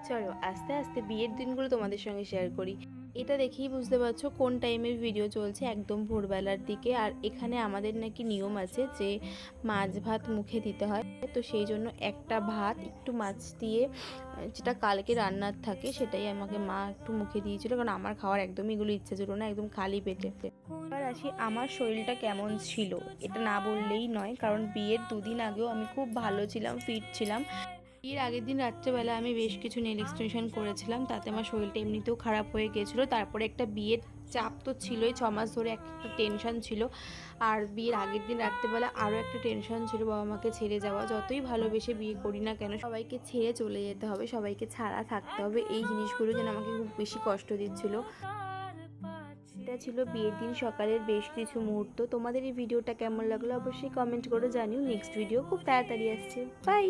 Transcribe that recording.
চলো আস্তে আস্তে বিয়ের দিনগুলো তোমাদের সঙ্গে শেয়ার করি। এটা দেখেই বুঝতে পারছো কোন টাইমের ভিডিও চলছে, একদম ভোরবেলার দিকে। আর এখানে আমাদের নাকি নিয়ম আছে যে মাছ ভাত মুখে দিতে হয়, তো সেই জন্য একটা ভাত একটু মাছ দিয়ে, যেটা কালকে রান্নার থাকে, সেটাই আমাকে মা একটু মুখে দিয়েছিল, কারণ আমার খাওয়ার একদমই এগুলো ইচ্ছা ছিল না, একদম খালি পেটে। এবার আসি আমার শরীরটা কেমন ছিল, এটা না বললেই নয়, কারণ বিয়ের 2 দিন আগেও আমি খুব ভালো ছিলাম, ফিট ছিলাম। এর আগের দিন রাত্রেবেলা আমি বেশ কিছু নেল এক্সটেনশন করেছিলাম, তাতে আমার শরীরটা এমনিতেও খারাপ হয়ে গিয়েছিলো। তারপরে একটা বিয়ের চাপ তো ছিলই, 6 মাস ধরে একটা টেনশন ছিল। আর বিয়ের আগের দিন রাত্রেবেলা আরও একটা টেনশন ছিল, বাবা মাকে ছেড়ে যাওয়া। যতই ভালোবেসে বিয়ে করি না কেন, সবাইকে ছেড়ে চলে যেতে হবে, সবাইকে ছাড়া থাকতে হবে, এই জিনিসগুলো যেন আমাকে খুব বেশি কষ্ট দিচ্ছিল। এটা ছিল বিয়ের দিন সকালের বেশ কিছু মুহূর্ত। তোমাদের এই ভিডিওটা কেমন লাগলো অবশ্যই কমেন্ট করে জানিও। নেক্সট ভিডিও খুব তাড়াতাড়ি আসছে। বাই।